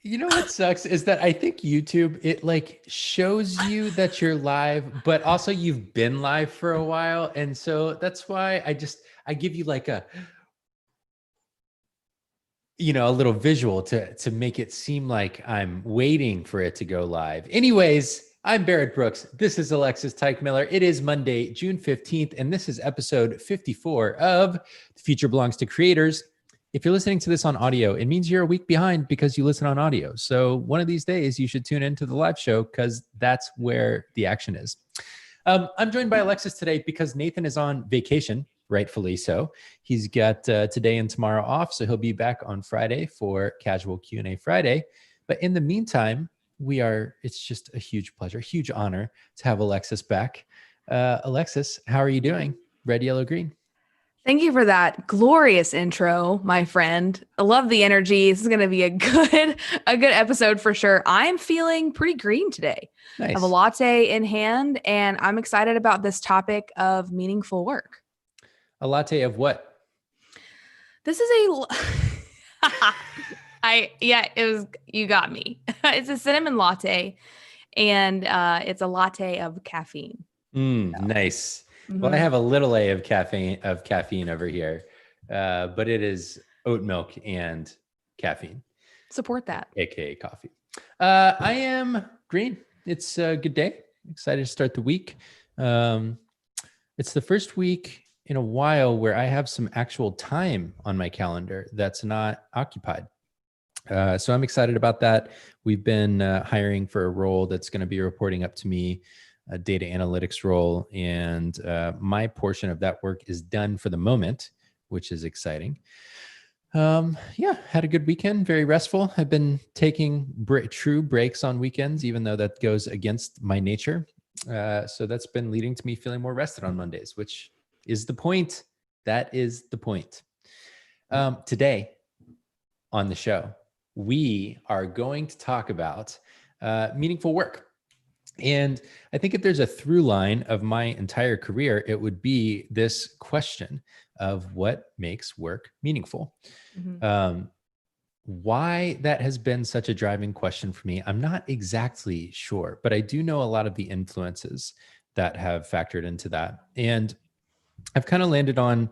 You know what sucks is that I think YouTube, it like shows you that you're live, but also you've been live for a while. And so that's why I give you like a little visual to make it seem like I'm waiting for it to go live. Anyways, I'm Barrett Brooks. This is Alexis Teichmiller. It is Monday, June 15th, and this is episode 54 of The Future Belongs to Creators. If you're listening to this on audio, it means you're a week behind because you listen on audio. So one of these days you should tune into the live show because that's where the action is. I'm joined by Alexis today because Nathan is on vacation, rightfully so. He's got today and tomorrow off, so he'll be back on Friday for Casual Q&A Friday. But in the meantime, it's just a huge pleasure, huge honor to have Alexis back. Alexis, how are you doing? Red, yellow, green. Thank you for that glorious intro, my friend. I love the energy. This is going to be a good episode for sure. I'm feeling pretty green today. I have a Nice. latte in hand, and I'm excited about this topic of meaningful work. A latte of what? This is you got me. It's a cinnamon latte, and it's a latte of caffeine. Nice. Well, I Mhm. have a little A of caffeine over here, but it is oat milk and caffeine, Support that. aka coffee. I am green. It's a good day. Excited to start the week. It's the first week in a while where I have some actual time on my calendar that's not occupied. So I'm excited about that. We've been hiring for a role that's going to be reporting up to me, a data analytics role, and my portion of that work is done for the moment, which is exciting. Had a good weekend, very restful. I've been taking true breaks on weekends, even though that goes against my nature. So that's been leading to me feeling more rested on Mondays, which is the point. That is the point. Today on the show, we are going to talk about meaningful work. And I think if there's a through line of my entire career, it would be this question of what makes work meaningful. Mhm. Why that has been such a driving question for me, I'm not exactly sure, but I do know a lot of the influences that have factored into that. And I've kind of landed on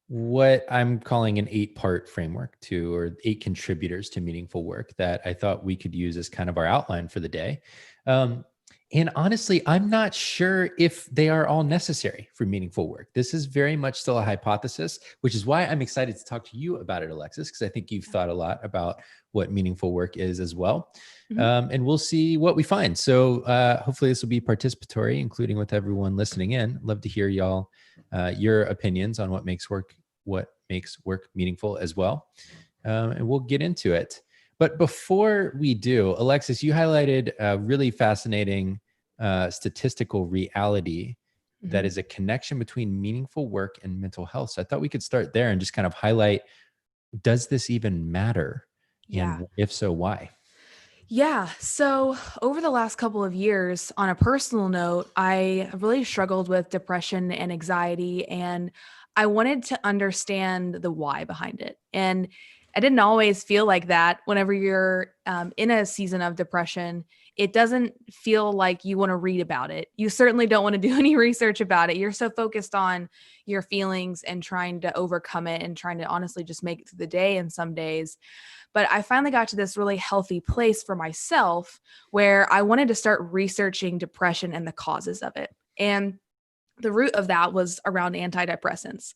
what I'm calling an 8-part framework or 8 contributors to meaningful work that I thought we could use as kind of our outline for the day. And honestly, I'm not sure if they are all necessary for meaningful work. This is very much still a hypothesis, which is why I'm excited to talk to you about it, Alexis, because I think you've thought a lot about what meaningful work is as well. Mhm. And we'll see what we find. So hopefully this will be participatory, including with everyone listening in. Love to hear y'all, your opinions on what makes work meaningful as well. And we'll get into it. But before we do, Alexis, you highlighted a really fascinating statistical reality that Mhm. is a connection between meaningful work and mental health. So I thought we could start there and just kind of highlight, does this even matter? Yeah. And if so, why? Yeah. So over the last couple of years, on a personal note, I have really struggled with depression and anxiety, and I wanted to understand the why behind it. And I didn't always feel like that whenever you're in a season of depression. It doesn't feel like you want to read about it. You certainly don't want to do any research about it. You're so focused on your feelings and trying to overcome it and trying to honestly just make it through the day. And some days, but I finally got to this really healthy place for myself where I wanted to start researching depression and the causes of it. And the root of that was around antidepressants.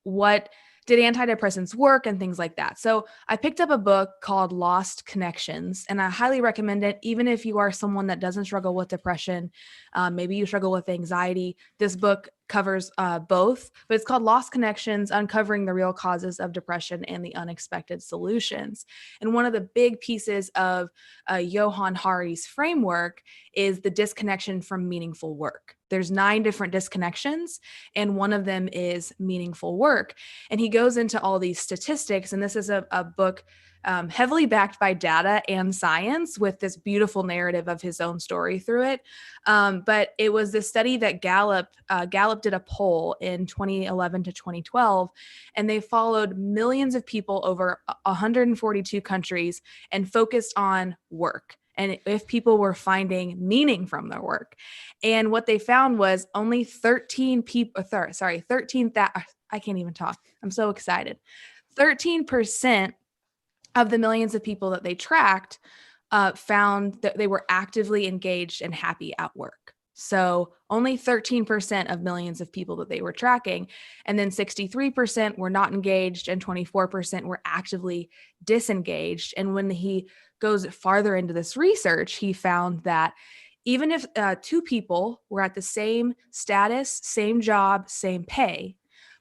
What did antidepressants work and things like that? So I picked up a book called Lost Connections, and I highly recommend it, even if you are someone that doesn't struggle with depression. Maybe you struggle with anxiety. This book covers both, but it's called Lost Connections: Uncovering the Real Causes of Depression and the Unexpected Solutions. And one of the big pieces of Johann Hari's framework is the disconnection from meaningful work. There's 9 different disconnections, and one of them is meaningful work. And he goes into all these statistics, and this is a book heavily backed by data and science with this beautiful narrative of his own story through it. But it was this study that Gallup did a poll in 2011 to 2012, and they followed millions of people over 142 countries and focused on work and if people were finding meaning from their work. And what they found was only 13 people, sorry, 13 that I can't even talk. I'm so excited. 13% of the millions of people that they tracked found that they were actively engaged and happy at work. So only 13% of millions of people that they were tracking. And then 63% were not engaged and 24% were actively disengaged. And when he goes farther into this research, he found that even if 2 people were at the same status, same job, same pay,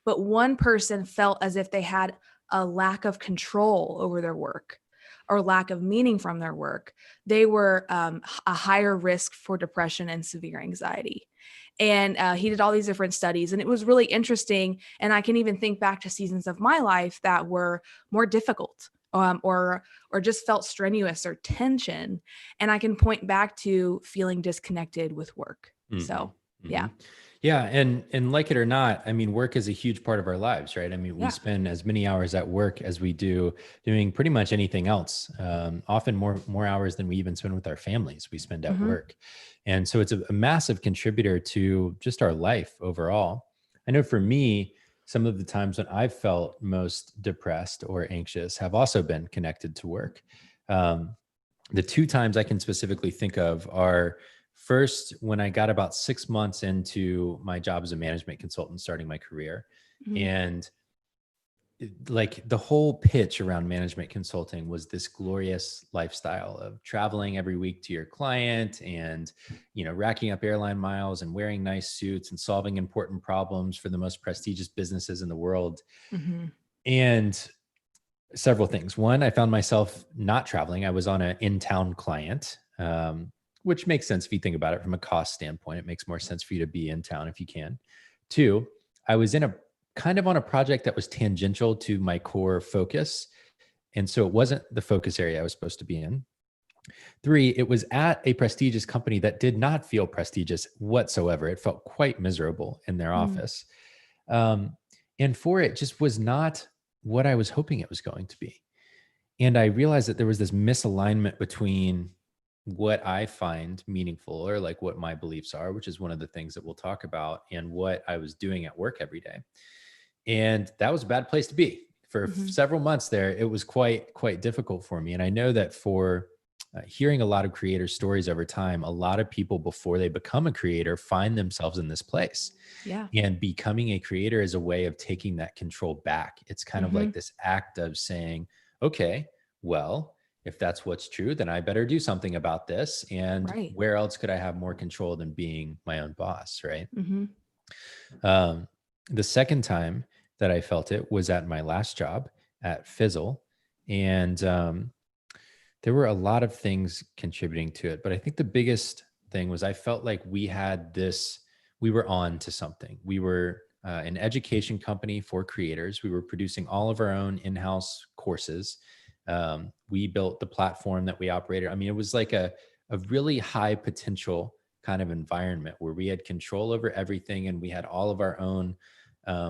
but one person felt as if they had a lack of control over their work or lack of meaning from their work, they were a higher risk for depression and severe anxiety. And he did all these different studies, and it was really interesting. And I can even think back to seasons of my life that were more difficult, or just felt strenuous or tension. And I can point back to feeling disconnected with work. Mm-hmm. So, Mm-hmm. yeah. Yeah. And like it or not, I mean, work is a huge part of our lives, right? I mean, we spend as many hours at work as we do doing pretty much anything else. Often more hours than we even spend with our families, we spend at work. And so it's a massive contributor to just our life overall. I know for me, some of the times when I've felt most depressed or anxious have also been connected to work. The 2 times I can specifically think of are first, when I got about 6 months into my job as a management consultant, starting my career. And like the whole pitch around management consulting was this glorious lifestyle of traveling every week to your client and, racking up airline miles and wearing nice suits and solving important problems for the most prestigious businesses in the world. And several things. One, I found myself not traveling. I was on an in-town client, which makes sense if you think about it from a cost standpoint. It makes more sense for you to be in town if you can. 2, I was in a kind of on a project that was tangential to my core focus. And so it wasn't the focus area I was supposed to be in. 3, it was at a prestigious company that did not feel prestigious whatsoever. It felt quite miserable in their office. And 4, it just was not what I was hoping it was going to be. And I realized that there was this misalignment between what I find meaningful or like what my beliefs are, which is one of the things that we'll talk about, and what I was doing at work every day. And that was a bad place to be for several months there. It was quite difficult for me. And I know that for hearing a lot of creator stories over time, a lot of people before they become a creator find themselves in this place. And becoming a creator is a way of taking that control back. It's kind of like this act of saying, okay, well, if that's what's true, then I better do something about this. And where else could I have more control than being my own boss, right? The second time that I felt it was at my last job at Fizzle. And there were a lot of things contributing to it. But I think the biggest thing was I felt like we were on to something. We were an education company for creators. We were producing all of our own in-house courses. We built the platform that we operated. I mean, it was like a really high potential kind of environment where we had control over everything and we had all of our own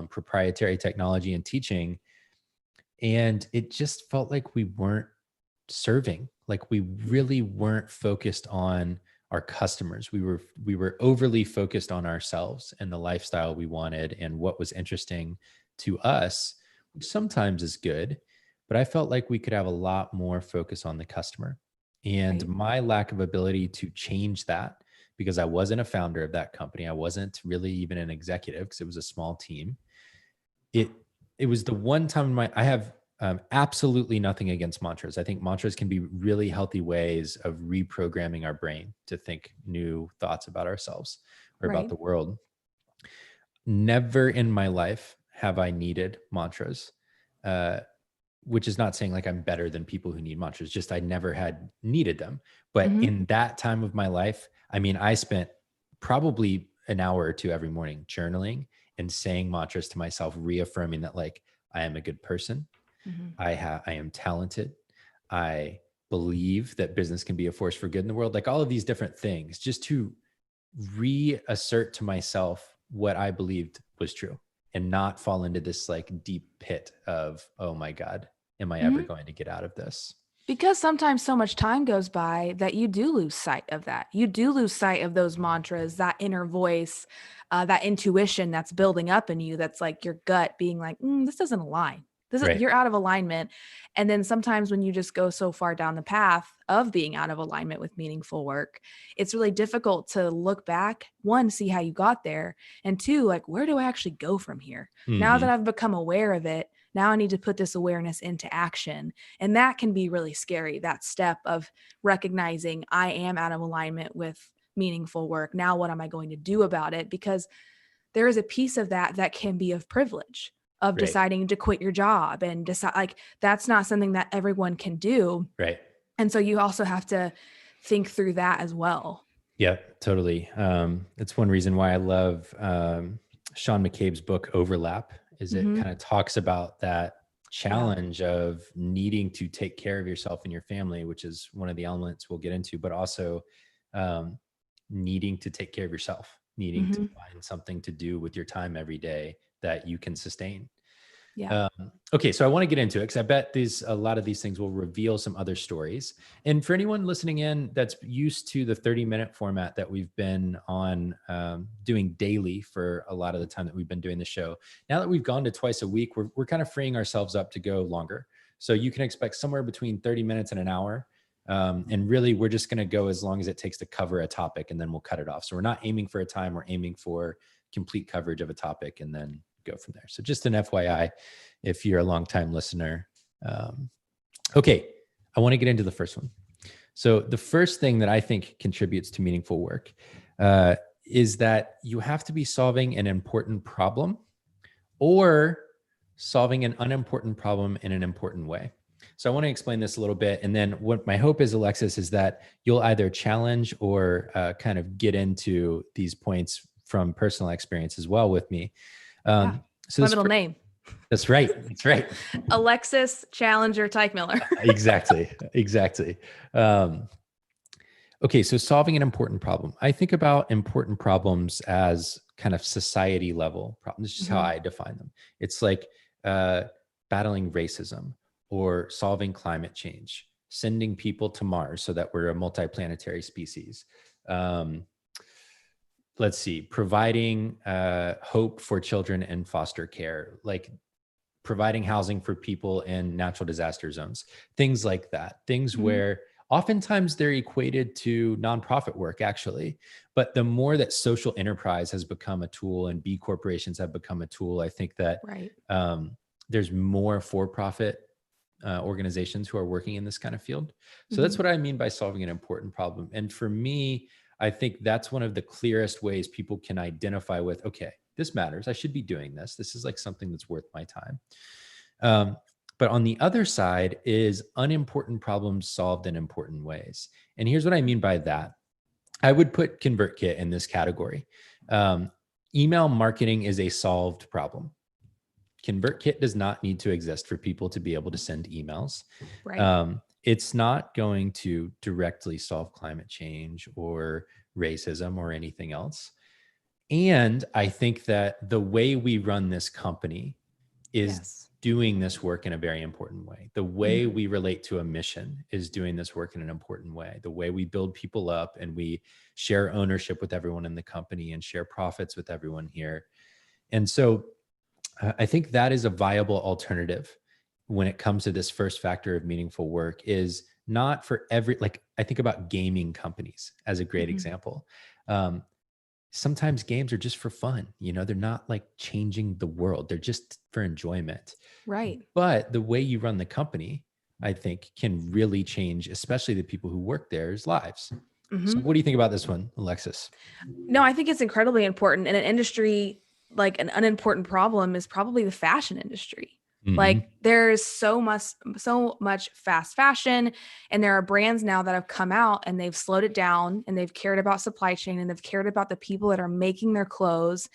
proprietary technology and teaching. And it just felt like we weren't serving, like we really weren't focused on our customers. We were overly focused on ourselves and the lifestyle we wanted and what was interesting to us, which sometimes is good. But I felt like we could have a lot more focus on the customer. And my lack of ability to change that, because I wasn't a founder of that company, I wasn't really even an executive because it was a small team. It was the one time I have absolutely nothing against mantras. I think mantras can be really healthy ways of reprogramming our brain to think new thoughts about ourselves or about the world. Never in my life have I needed mantras. Which is not saying like I'm better than people who need mantras, just I never had needed them. But in that time of my life, I mean, I spent probably an hour or two every morning journaling and saying mantras to myself, reaffirming that like, I am a good person. Mhm. I am talented. I believe that business can be a force for good in the world. Like all of these different things, just to reassert to myself what I believed was true and not fall into this like deep pit of, oh my God, am I ever Mhm. going to get out of this? Because sometimes so much time goes by that you do lose sight of that. You do lose sight of those mantras, that inner voice, that intuition that's building up in you. That's like your gut being like, this doesn't align. Right. You're out of alignment. And then sometimes when you just go so far down the path of being out of alignment with meaningful work, it's really difficult to look back, one, see how you got there, and two, like, where do I actually go from here? Now that Mm-hmm. I've become aware of it, now I need to put this awareness into action. And that can be really scary, that step of recognizing I am out of alignment with meaningful work. Now, what am I going to do about it? Because there is a piece of that that can be of privilege, of Right. deciding to quit your job and decide, like, that's not something that everyone can do. Right. And so you also have to think through that as well. Yeah, totally. It's one reason why I love Sean McCabe's book Overlap, is it Mm-hmm. kind of talks about that Yeah. challenge of needing to take care of yourself and your family, which is one of the elements we'll get into, but also um, needing to take care of yourself, needing to Mm-hmm. find something to do with your time every day that you can sustain. Yeah. Okay, so I want to get into it because I bet a lot of these things will reveal some other stories. And for anyone listening in that's used to the 30-minute format that we've been on doing daily for a lot of the time that we've been doing the show, now that we've gone to twice a week, we're kind of freeing ourselves up to go longer. So you can expect somewhere between 30 minutes and an hour. And really, we're just going to go as long as it takes to cover a topic, and then we'll cut it off. So we're not aiming for a time, we're aiming for complete coverage of a topic and then go from there. So just an FYI, if you're a longtime listener. Okay, I want to get into the first one. So the first thing that I think contributes to meaningful work is that you have to be solving an important problem or solving an unimportant problem in an important way. So I want to explain this a little bit. And then what my hope is, Alexis, is that you'll either challenge or kind of get into these points from personal experience as well with me. Yeah. So My this, middle name. that's right. That's right. Alexis Challenger Teichmiller. Exactly. Okay, so solving an important problem. I think about important problems as kind of society level problems. This is how Mm-hmm. I define them. It's like battling racism or solving climate change, sending people to Mars so that we're a multiplanetary species. Let's see, providing hope for children in foster care, like providing housing for people in natural disaster zones, things like that, things Mm-hmm. where oftentimes they're equated to nonprofit work, actually. But the more that social enterprise has become a tool and B corporations have become a tool, I think that Right. there's more for-profit organizations who are working in this kind of field. So Mm-hmm. that's what I mean by solving an important problem. And for me, I think that's one of the clearest ways people can identify with, okay, this matters. I should be doing this. This is like something that's worth my time. But on the other side is unimportant problems solved in important ways. And here's what I mean by that. I would put ConvertKit in this category. Email marketing is a solved problem. ConvertKit does not need to exist for people to be able to send emails. Right. It's not going to directly solve climate change or racism or anything else. And I think that the way we run this company is Yes. doing this work in a very important way. The way Mm-hmm. we relate to a mission is doing this work in an important way. The way we build people up and we share ownership with everyone in the company and share profits with everyone here. And so I think that is a viable alternative when it comes to this first factor of meaningful work, is not for every, like I think about gaming companies as a great Mm-hmm. example. Sometimes games are just for fun. They're not like changing the world. They're just for enjoyment. Right. But the way you run the company, I think, can really change, especially the people who work there's lives. So Mm-hmm. what do you think about this one, Alexis? No, I think it's incredibly important in an industry. Like, an unimportant problem is probably the fashion industry. Hmm. Like there's so much fast fashion, and there are brands now that have come out and they've slowed it down, and they've cared about supply chain, and they've cared about the people that are making their clothes,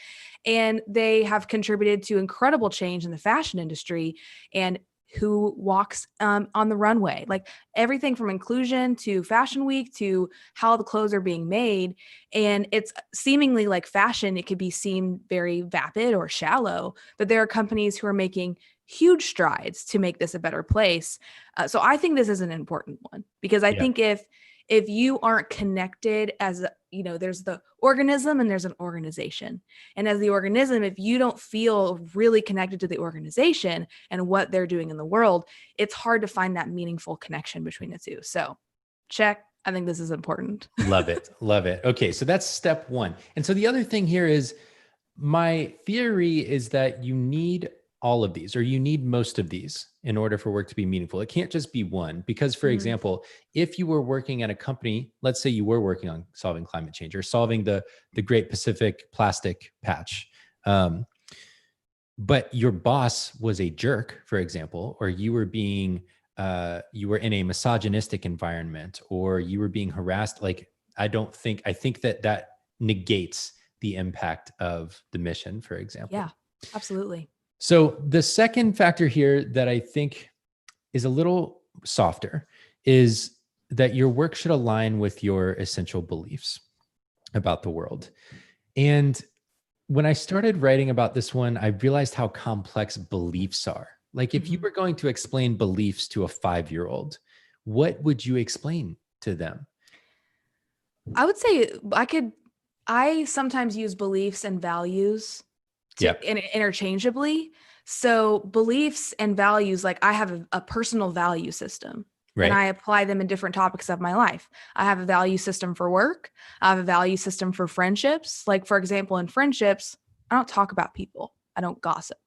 and they have contributed to incredible change in the fashion industry and who walks on the runway. Like everything from inclusion to fashion week to how the clothes are being made. And it's seemingly like fashion, it could be seen very vapid or shallow, but there are companies who are making huge strides to make this a better place. So I think this is an important one, because I Yeah. think if you aren't connected as there's the organism and there's an organization. And as the organism, if you don't feel really connected to the organization and what they're doing in the world, it's hard to find that meaningful connection between the two. So check. I think this is important. Love it. Love it. Okay. So that's step one. And so the other thing here is my theory is that you need all of these, or you need most of these in order for work to be meaningful. It can't just be one, because for Mhm. example, if you were working at a company, let's say you were working on solving climate change or solving the Great Pacific plastic patch, but your boss was a jerk, for example, or you were in a misogynistic environment, or you were being harassed. Like, I think that negates the impact of the mission, for Yeah, example. absolutely. So the second factor here that I think is a little softer is that your work should align with your essential beliefs about the world. And when I started writing about this one, I realized how complex beliefs are. Like, if you Mhm. were going to explain beliefs to a 5-year-old, what would you explain to them? I would say I sometimes use beliefs and values Yep. interchangeably. So beliefs and values, like I have a personal value system and Right. I apply them in different topics of my life. I have a value system for work. I have a value system for friendships. Like, for example, in friendships, I don't talk about people. I don't gossip.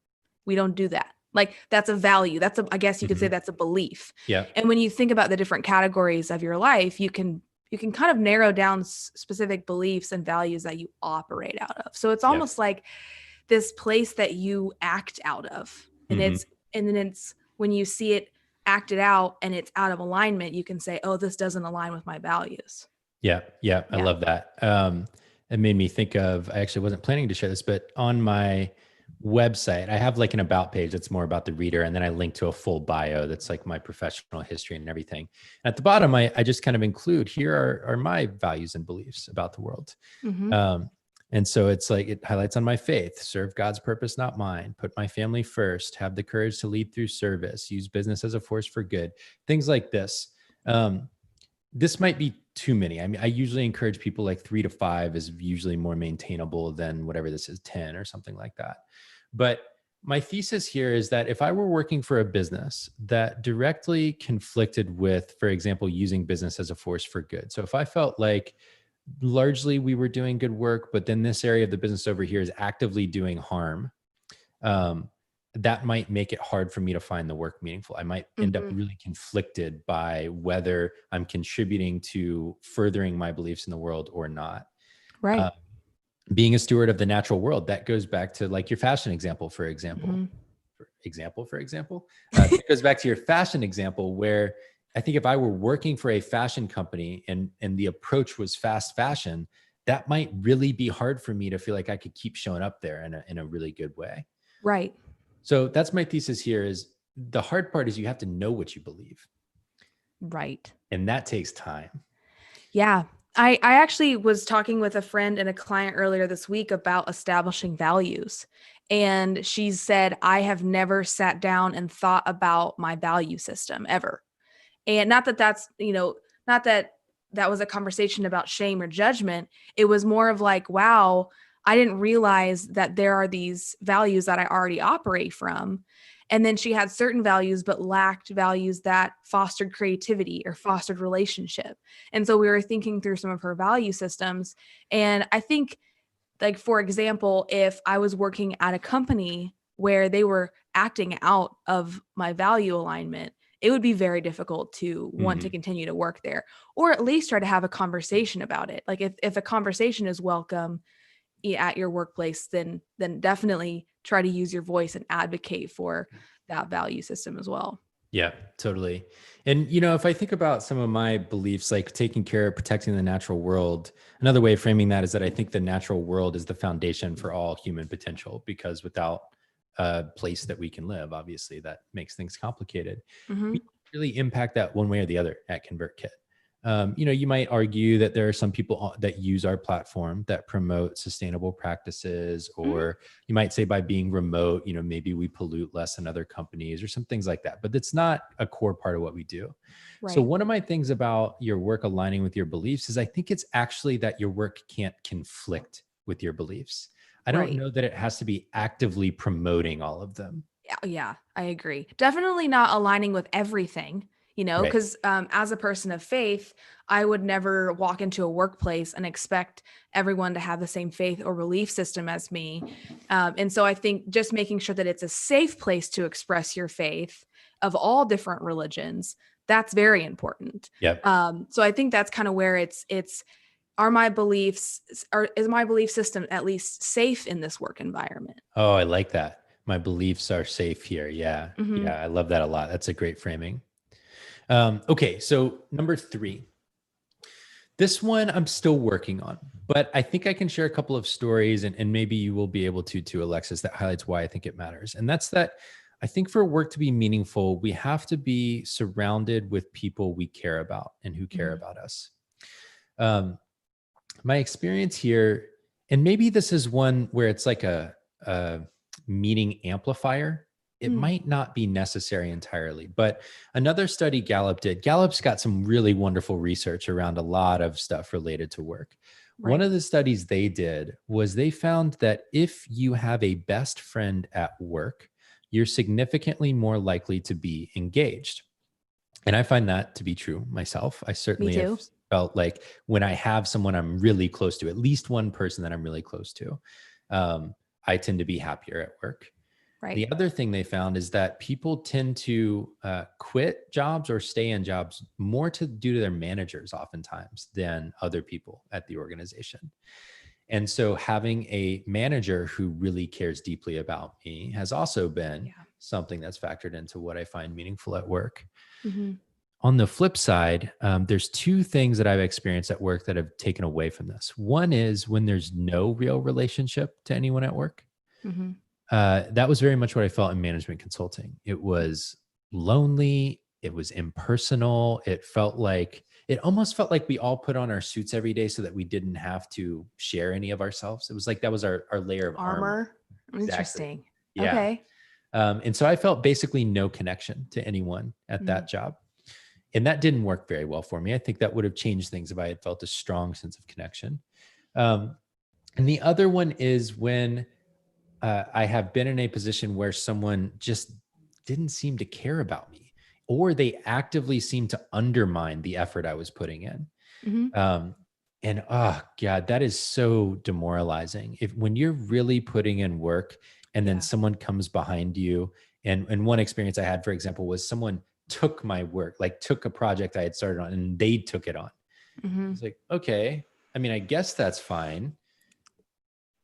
We don't do that. Like that's a value. I guess you could say Hmm. that's a belief. Yep. And when you think about the different categories of your life, you can kind of narrow down specific beliefs and values that you operate out of. So it's Yep. almost like this place that you act out of. And Hmm. it's when you see it acted out and it's out of alignment, you can say, oh, this doesn't align with my values. Yeah. Yeah. I Yeah. love that. It made me think of, I actually wasn't planning to share this, but on my website, I have like an about page that's more about the reader. And then I link to a full bio that's like my professional history and everything. At the bottom, I just kind of include, here are my values and beliefs about the world. Hmm. Um, and so it's like, it highlights on my faith: serve God's purpose, not mine, put my family first, have the courage to lead through service, use business as a force for good, things like this. This might be too many. I mean, I usually encourage people like 3 to 5 is usually more maintainable than whatever this is, 10 or something like that. But my thesis here is that if I were working for a business that directly conflicted with, for example, using business as a force for good. So if I felt like largely we were doing good work, but then this area of the business over here is actively doing harm, um, that might make it hard for me to find the work meaningful. I might end up Hmm. really conflicted by whether I'm contributing to furthering my beliefs in the world or not. Right. Uh, Being a steward of the natural world, that goes back to like your fashion example, for example. Hmm. That goes back to your fashion example, where I think if I were working for a fashion company and the approach was fast fashion, that might really be hard for me to feel like I could keep showing up there in a really good way. Right. So that's my thesis here: is the hard part is you have to know what you believe, Right. and that takes time. Yeah. I actually was talking with a friend and a client earlier this week about establishing values. And she said, I have never sat down and thought about my value system ever. And not that not that that was a conversation about shame or judgment. It was more of like, wow, I didn't realize that there are these values that I already operate from. And then she had certain values, but lacked values that fostered creativity or fostered relationship. And so we were thinking through some of her value systems. And I think, like, for example, if I was working at a company where they were acting out of my value alignment, it would be very difficult to want to Hmm. continue to work there, or at least try to have a conversation about it. Like if a conversation is welcome at your workplace, then definitely try to use your voice and advocate for that value system as well. Yeah, totally. And, if I think about some of my beliefs, like taking care of protecting the natural world, another way of framing that is that I think the natural world is the foundation for all human potential, because without a place that we can live, obviously that makes things complicated. Hmm. We really impact that one way or the other at ConvertKit. You might argue that there are some people that use our platform that promote sustainable practices, Hmm. or you might say by being remote, maybe we pollute less than other companies or some things like that, but it's not a core part of what we do. So Right. one of my things about your work aligning with your beliefs is I think it's actually that your work can't conflict with your beliefs. I don't Right. know that it has to be actively promoting all of them. Yeah, I agree. Definitely not aligning with everything, Right. because as a person of faith, I would never walk into a workplace and expect everyone to have the same faith or belief system as me. And so I think just making sure that it's a safe place to express your faith of all different religions, that's very important. Yep. So I think that's kind of where it's are my beliefs, is my belief system at least safe in this work environment? Oh, I like that. My beliefs are safe here. Yeah. Hmm. Yeah. I love that a lot. That's a great framing. Okay. So, number 3, this one I'm still working on, but I think I can share a couple of stories, and maybe you will be able to, Alexis, that highlights why I think it matters. And that's that I think for work to be meaningful, we have to be surrounded with people we care about and who care Hmm. about us. Um, my experience here, and maybe this is one where it's like a meaning amplifier. It might not be necessary entirely, but another study Gallup did. Gallup's got some really wonderful research around a lot of stuff related to work. One Right. of the studies they did was they found that if you have a best friend at work, you're significantly more likely to be engaged. And I find that to be true myself. I Me certainly have too. felt like when I have someone I'm really close to, at least one person that I'm really close to, I tend to be happier at work. Right. The other thing they found is that people tend to quit jobs or stay in jobs more due to their managers oftentimes than other people at the organization. And so having a manager who really cares deeply about me has also been Yeah. something that's factored into what I find meaningful at work. Hmm. On the flip side, there's 2 things that I've experienced at work that have taken away from this. One is when there's no real relationship to anyone at work. Hmm. That was very much what I felt in management consulting. It was lonely. It was impersonal. It almost felt like we all put on our suits every day so that we didn't have to share any of ourselves. It was like that was our layer of armor. Armor. Exactly. Interesting. Yeah. Okay. And so I felt basically no connection to anyone at Mm. that job. And that didn't work very well for me. I think that would have changed things if I had felt a strong sense of connection. Um, and the other one is when I have been in a position where someone just didn't seem to care about me, or they actively seemed to undermine the effort I was putting in. Hmm. Um, and oh God, that is so demoralizing. If when you're really putting in work and then Yeah. someone comes behind you, and one experience I had, for example, was someone took my work, like took a project I had started on and they took it on. Hmm. It's like, okay, I mean, I guess that's fine.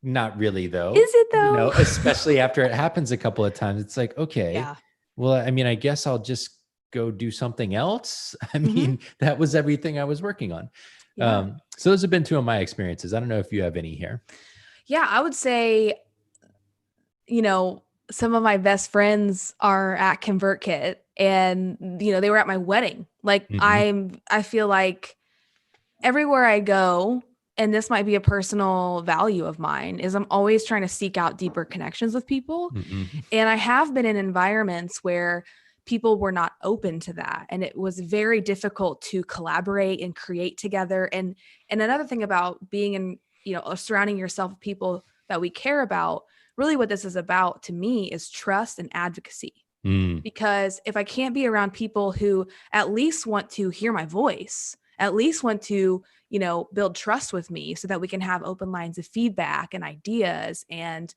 Not really though, Is it though? especially after it happens a couple of times. It's like, okay, Yeah. well, I mean, I guess I'll just go do something else. I Hmm. mean, that was everything I was working on. Yeah. So those have been 2 of my experiences. I don't know if you have any here. Yeah. I would say, some of my best friends are at ConvertKit and, they were at my wedding. Like Mhm, I feel like everywhere I go, and this might be a personal value of mine, is I'm always trying to seek out deeper connections with people. mhm. And I have been in environments where people were not open to that. And it was very difficult to collaborate and create together. And another thing about being in, surrounding yourself with people that we care about, really what this is about to me is trust and advocacy. Mm, Because if I can't be around people who at least want to hear my voice, at least want to, build trust with me so that we can have open lines of feedback and ideas. And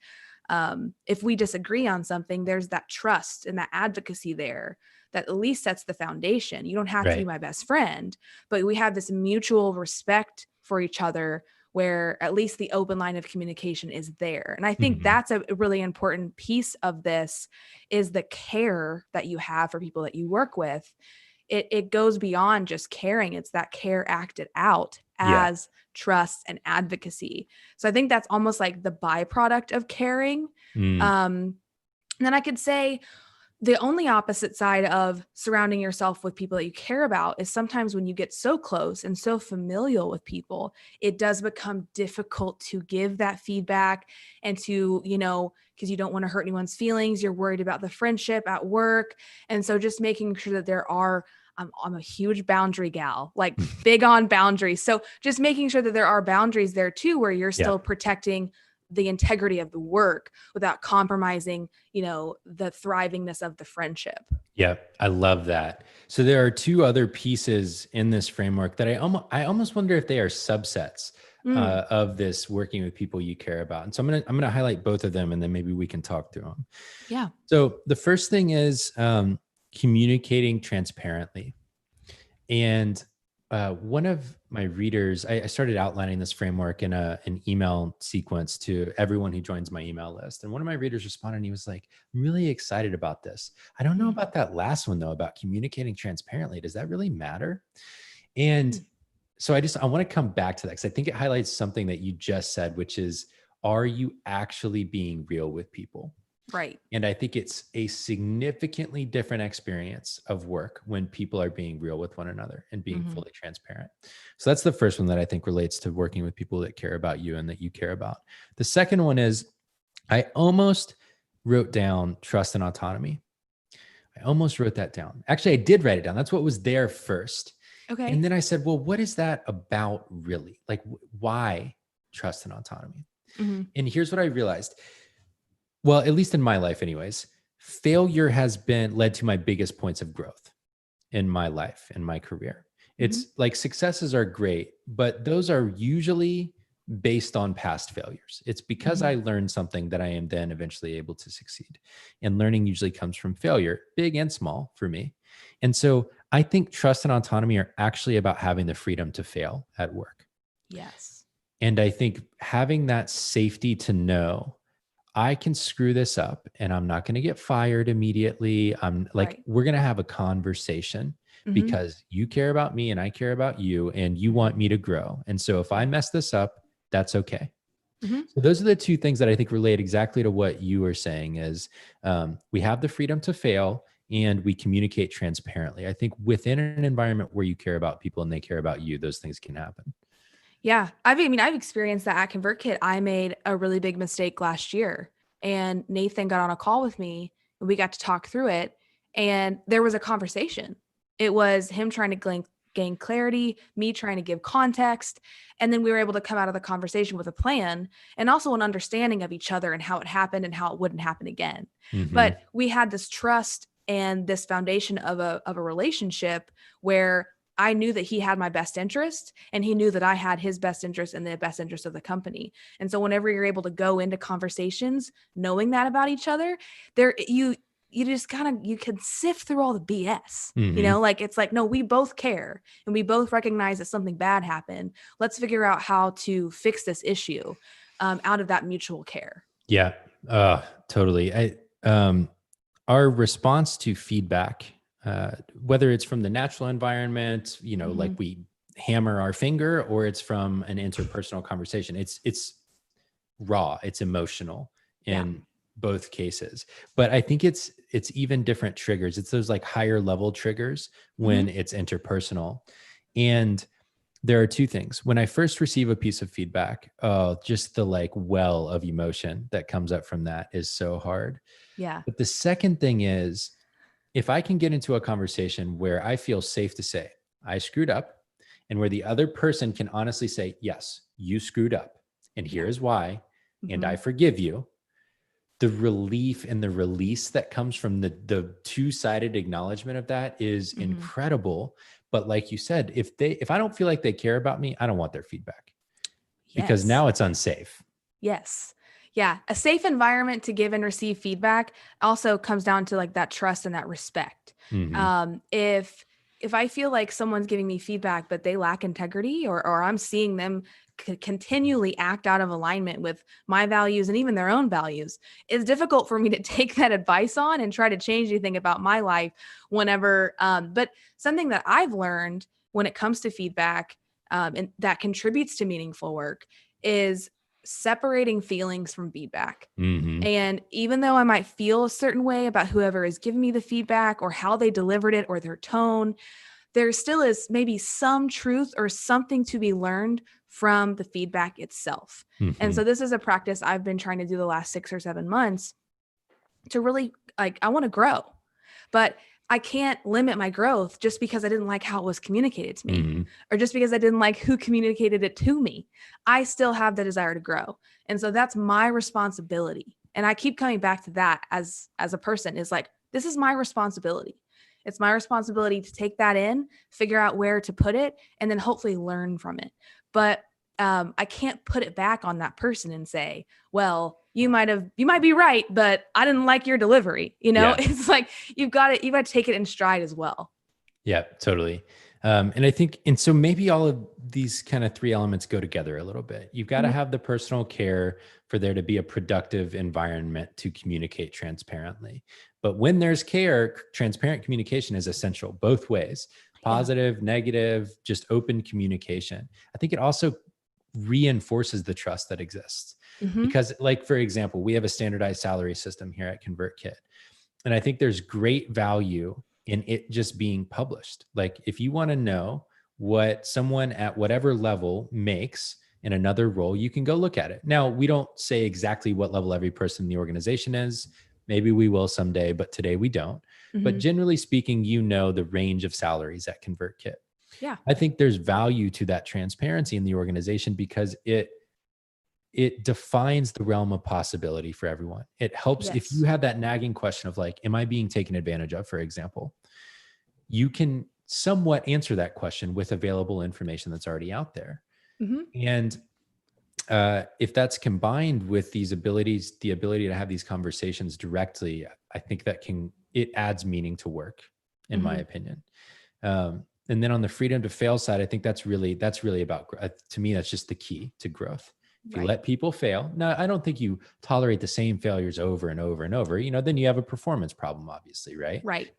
if we disagree on something, there's that trust and that advocacy there that at least sets the foundation. You don't have to be right. my best friend, but we have this mutual respect for each other where at least the open line of communication is there. And I think Mhm. that's a really important piece of this, is the care that you have for people that you work with. It goes beyond just caring. It's that care acted out Yeah. as trust and advocacy. So I think that's almost like the byproduct of caring. Mm. And then I could say the only opposite side of surrounding yourself with people that you care about is sometimes when you get so close and so familial with people, it does become difficult to give that feedback and to, because you don't want to hurt anyone's feelings. You're worried about the friendship at work. And so just making sure that there are, I'm a huge boundary gal, like big on boundaries. So just making sure that there are boundaries there too, where you're Yeah. still protecting the integrity of the work without compromising, the thrivingness of the friendship. Yeah, I love that. So there are two other pieces in this framework that I almost wonder if they are subsets Mm, of this working with people you care about. And so I'm gonna highlight both of them, and then maybe we can talk through them. yeah. So the first thing is communicating transparently. And one of my readers, I started outlining this framework in an email sequence to everyone who joins my email list. And one of my readers responded and he was like, I'm really excited about this. I don't know Mm, about that last one though, about communicating transparently. Does that really matter? And mm, so I want to come back to that because I think it highlights something that you just said, which is, are you actually being real with people? right. And I think it's a significantly different experience of work when people are being real with one another and being Hmm. fully transparent. So that's the first one that I think relates to working with people that care about you and that you care about. The second one is I almost wrote down trust and autonomy. I almost wrote that down. Actually, I did write it down. That's what was there first. And Okay. then I said, well, what is that about really? Like, why trust and autonomy? Hmm. And here's what I realized. Well, at least in my life, anyways, failure has been led to my biggest points of growth in my life, in my career. Hmm. It's like successes are great, but those are usually based on past failures. It's because Hmm. I learned something that I am then eventually able to succeed. And learning usually comes from failure, big and small for me. And so I think trust and autonomy are actually about having the freedom to fail at work. Yes. And I think having that safety to know I can screw this up and I'm not going to get fired immediately. I'm like, Right. we're going to have a conversation Hmm. because you care about me and I care about you and you Hmm. want me to grow. And so if I Yeah. mess this up, that's okay. Hmm. So those are the two things that I think relate exactly to what you were saying is we have the freedom to fail and we communicate transparently. I think within an environment where you care about people and they care about you, those things can happen. Yeah. I've experienced that at ConvertKit. I made a really big mistake last year, and Nathan got on a call with me and we got to talk through it. And there was a conversation. It was him trying to gain clarity, me trying to give context. And then we were able to come out of the conversation with a plan and also an understanding of each other and how it happened and how it wouldn't happen again. Hmm. But we had this trust and this foundation of a relationship where I knew that he had my best interest and he knew that I had his best interest and the best interest of the company. And so whenever you're able to go into conversations knowing that about each other, there you just kind of you can sift through all the BS. Hmm. Like it's like, no, we both care and we both recognize that something bad happened. Let's figure out how to fix this issue out of that mutual care. Yeah, totally. Our response to feedback, whether it's from the natural environment, like Hmm. we hammer our finger, or it's from an interpersonal conversation, it's raw, it's emotional Yeah. in both cases. But I think it's even different triggers. It's those like higher level triggers when Hmm. it's interpersonal. And there are two things. When I first receive a piece of feedback, just the like well of emotion that comes up from that is so hard. Yeah. But the second thing is, if I can get into a conversation where I feel safe to say, I screwed up, and where the other person can honestly say, yes, you screwed up, and Yeah. here's why, and Hmm. I forgive you, the relief and the release that comes from the two-sided acknowledgement of that is Hmm. incredible. But like you said, if I don't feel like they care about me, I don't want their feedback because Yes. now it's unsafe. Yes. Yeah. A safe environment to give and receive feedback also comes down to like that trust and that respect. Hmm. If if I feel like someone's giving me feedback, but they lack integrity, or I'm seeing them continually act out of alignment with my values and even their own values, it's difficult for me to take that advice on and try to change anything about my life whenever. But something that I've learned when it comes to feedback, and that contributes to meaningful work, is separating feelings from feedback. Mm-hmm. And even though I might feel a certain way about whoever is giving me the feedback or how they delivered it or their tone, there still is maybe some truth or something to be learned from the feedback itself. And Mm-hmm. so this is a practice I've been trying to do the last 6 or 7 months to really, like, I want to grow, but I can't limit my growth just because I didn't like how it was communicated to me, Mm-hmm. or just because I didn't like who communicated it to me. I still have the desire to grow. And so that's my responsibility. And I keep coming back to that as a person, is like, this is my responsibility. It's my responsibility to take that in, figure out where to put it, and then hopefully learn from it. But I can't put it back on that person and say, well, you might be right, but I didn't like your delivery. Yeah. It's like, you've got to take it in stride as well. Yeah, totally. And I think, and so maybe all of these kind of three elements go together a little bit. You've got to Mhm. have the personal care for there to be a productive environment to communicate transparently. But when there's care, transparent communication is essential both ways, Yeah. positive, negative, just open communication. I think it also reinforces the trust that exists. Hmm. Because, like, for example, we have a standardized salary system here at ConvertKit. And I think there's great value in it just being published. Like, if you want to know what someone at whatever level makes in another role, you can go look at it. Now, we don't say exactly what level every person in the organization is. Maybe we will someday, but today we don't. But Hmm. generally speaking, you know the range of salaries at ConvertKit. Yeah. I think there's value to that transparency in the organization because it defines the realm of possibility for everyone. It helps if you Yes. have that nagging question of like, am I being taken advantage of, for example, you can somewhat answer that question with available information that's already out there. Hmm. And if that's combined with these abilities, the ability to have these conversations directly, I think it adds meaning to work, in my Hmm. opinion. And then on the freedom to fail side, I think that's really about, to me, that's just the key to growth. If you Right. let people fail, now I don't think you tolerate the same failures over and over and over, then you have a performance problem, obviously. Right. Right.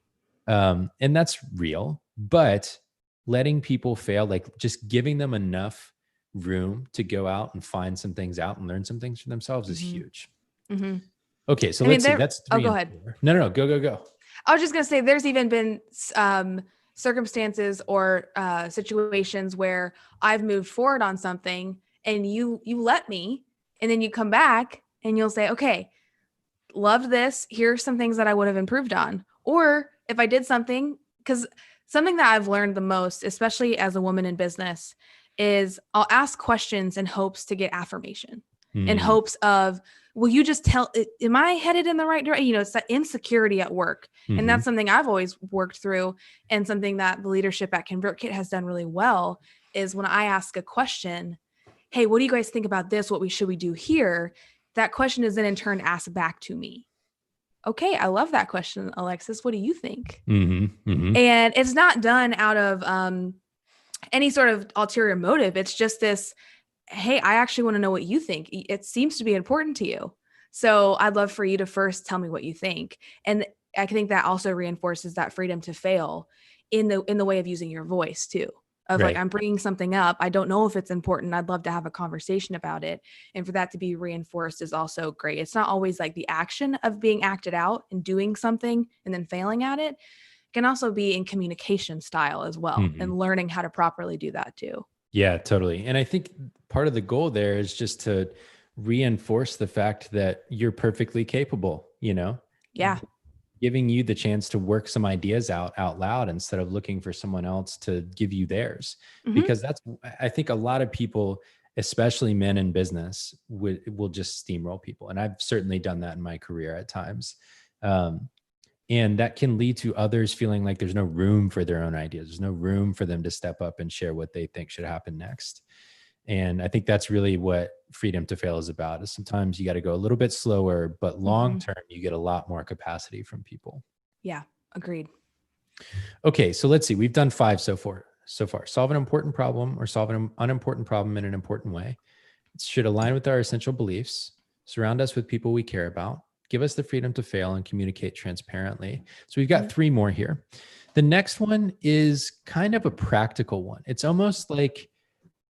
And that's real, but letting people fail, like just giving them enough room to go out and find some things out and learn some things for themselves is Hmm. huge. Hmm. Okay. So I mean, let's see. there. That's Oh, 3 go and ahead. 4. No, go. I was just going to say, there's even been circumstances or situations where I've moved forward on something, and you let me, and then you come back and you'll say, okay, loved this. Here's some things that I would have improved on. Or if I did something, because something that I've learned the most, especially as a woman in business, is I'll ask questions in hopes to get affirmation, in Mm, hopes of, will you just tell, am I headed in the right direction? It's that insecurity at work. And mhm. that's something I've always worked through, and something that the leadership at ConvertKit has done really well is when I ask a question, hey, what do you guys think about this? Should we do here? That question is then in turn asked back to me. Okay, I love that question, Alexis. What do you think? Mhm, mhm. And it's not done out of any sort of ulterior motive. It's just this, hey, I actually want to know what you think. It seems to be important to you. So I'd love for you to first tell me what you think. And I think that also reinforces that freedom to fail in the way of using your voice too. Of like, Right. I'm bringing something up. I don't know if it's important. I'd love to have a conversation about it. And for that to be reinforced is also great. It's not always like the action of being acted out and doing something and then failing at it. It can also be in communication style as well, Mhm. and learning how to properly do that too. Yeah, totally. And I think part of the goal there is just to reinforce the fact that you're perfectly capable, Yeah. giving you the chance to work some ideas out loud instead of looking for someone else to give you theirs. Hmm. Because I think a lot of people, especially men in business, will just steamroll people. And I've certainly done that in my career at times. Um, and that can lead to others feeling like there's no room for their own ideas. There's no room for them to step up and share what they think should happen next. And I think that's really what freedom to fail is about. Is sometimes you got to go a little bit slower, but long Hmm. term, you get a lot more capacity from people. Yeah. Agreed. Okay, so let's see. We've done 5 so far. Solve an important problem or solve an unimportant problem in an important way. It should align with our essential beliefs, surround us with people we care about, give us the freedom to fail, and communicate transparently. So we've got 3 more here. The next one is kind of a practical one. It's almost like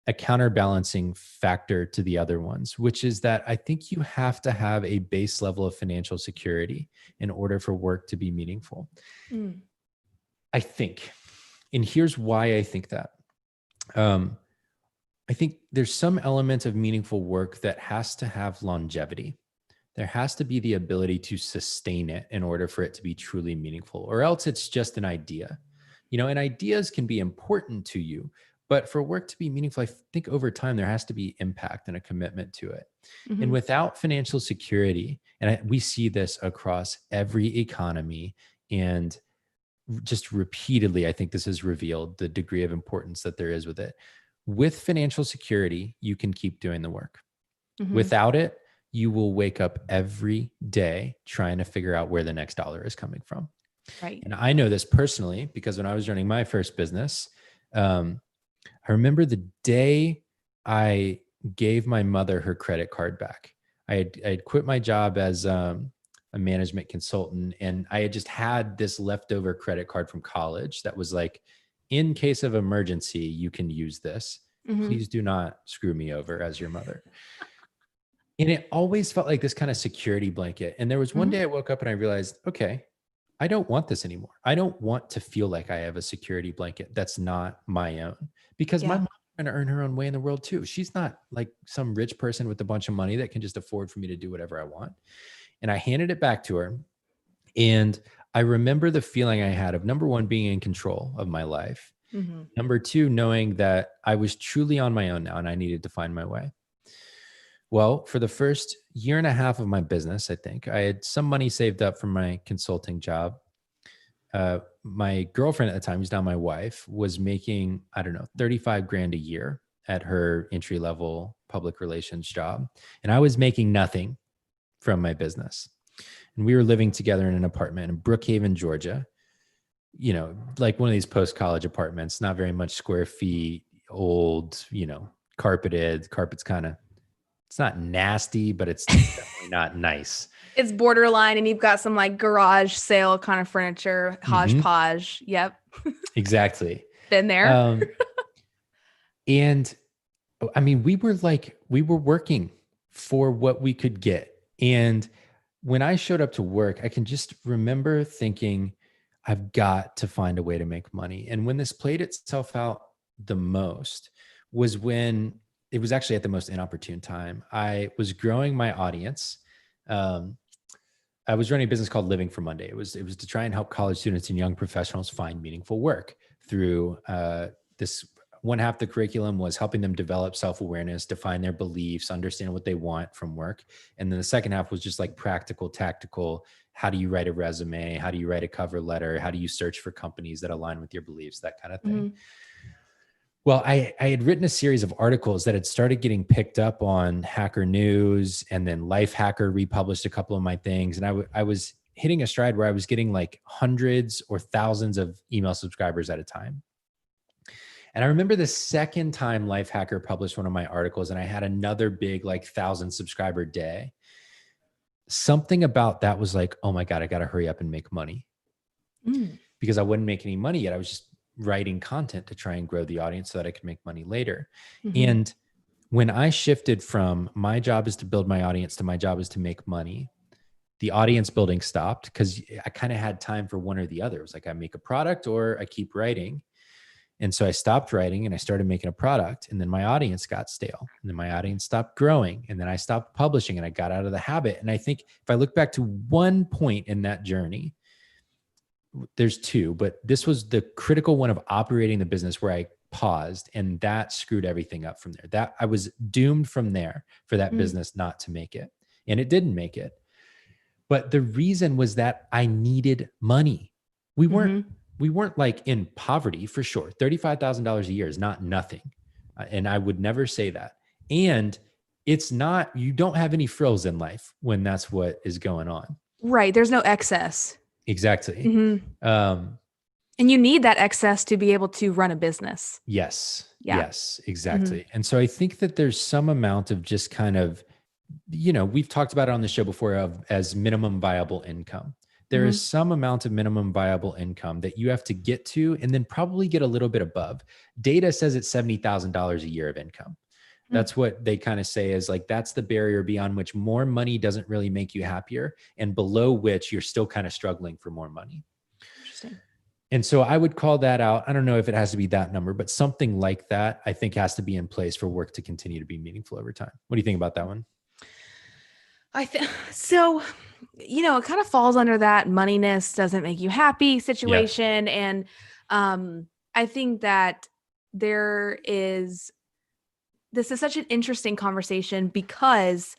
a counterbalancing factor to the other ones, which is that I think you have to have a base level of financial security in order for work to be meaningful. I think, and here's why I think that. I think there's some element of meaningful work that has to have longevity. There has to be the ability to sustain it in order for it to be truly meaningful, or else it's just an idea. And ideas can be important to you, but for work to be meaningful, I think over time there has to be impact and a commitment to it. And without financial security, and we see this across every economy, and just repeatedly, I think this has revealed the degree of importance that there is with it. With financial security, you can keep doing the work. Without it, you will wake up every day trying to figure out where the next dollar is coming from. Right. And I know this personally because when I was running my first business, I remember the day I gave my mother her credit card back. I had quit my job as a management consultant, and I had just had this leftover credit card from college that was like, in case of emergency, you can use this. Please do not screw me over as your mother. And it always felt like this kind of security blanket. And there was one day I woke up and I realized, okay, I don't want this anymore. I don't want to feel like I have a security blanket that's not my own, because my mom's going to earn her own way in the world too. She's not like some rich person with a bunch of money that can just afford for me to do whatever I want. And I handed it back to her. And I remember the feeling I had of, number one, being in control of my life. Number two, knowing that I was truly on my own now and I needed to find my way. Well, for the first year and a half of my business, I think I had some money saved up from my consulting job. My girlfriend at the time, who's now my wife, was making, I don't know, 35 grand a year at her entry level public relations job. And I was making nothing from my business. And we were living together in an apartment in Brookhaven, Georgia, like one of these post-college apartments, not very much square feet, old, carpeted. Carpet's it's not nasty, but it's definitely not nice. It's borderline, and you've got some like garage sale kind of furniture, hodgepodge. Yep. Exactly. Been there. And I mean, we were working for what we could get. And when I showed up to work, I can just remember thinking, I've got to find a way to make money. And when this played itself out the most was when it was actually at the most inopportune time. I was growing my audience. I was running a business called Living for Monday. It was to try and help college students and young professionals find meaningful work through this. One half the curriculum was helping them develop self-awareness, define their beliefs, understand what they want from work. And then the second half was just like practical, tactical. How do you write a resume? How do you write a cover letter? How do you search for companies that align with your beliefs? That kind of thing. Well, I had written a series of articles that had started getting picked up on Hacker News, and then Lifehacker republished a couple of my things. And I was hitting a stride where I was getting like hundreds or thousands of email subscribers at a time. And I remember the second time Lifehacker published one of my articles and I had another big like 1,000 subscriber day. Something about that was like, oh my God, I got to hurry up and make money. Because I wouldn't make any money yet. I was just writing content to try and grow the audience so that I could make money later. And when I shifted from my job is to build my audience to my job is to make money, the audience building stopped because I kind of had time for one or the other. It was like I make a product or I keep writing. And so I stopped writing and I started making a product, and then my audience got stale, and then my audience stopped growing, and then I stopped publishing and I got out of the habit. And I think if I look back to one point in that journey, there's two, but this was the critical one of operating the business where I paused, and that screwed everything up from there. That I was doomed from there for that business not to make it. And it didn't make it. But the reason was that I needed money. We weren't like in poverty for sure. $35,000 a year is not nothing. And I would never say that. And it's not, you don't have any frills in life when that's what is going on. Right. There's no excess. Exactly. And you need that excess to be able to run a business. Yes. Yeah. Yes, Mm-hmm. exactly. And so I think that there's some amount of just kind of, we've talked about it on the show before as minimum viable income. There Mm-hmm. is some amount of minimum viable income that you have to get to and then probably get a little bit above. Data says it's $70,000 a year of income. That's what they kind of say is like, that's the barrier beyond which more money doesn't really make you happier and below which you're still kind of struggling for more money. Interesting. And so I would call that out. I don't know if it has to be that number, but something like that, I think has to be in place for work to continue to be meaningful over time. What do you think about that one? I think so, it kind of falls under that moneyness doesn't make you happy Yeah. situation. And I think that there is, this is such an interesting conversation because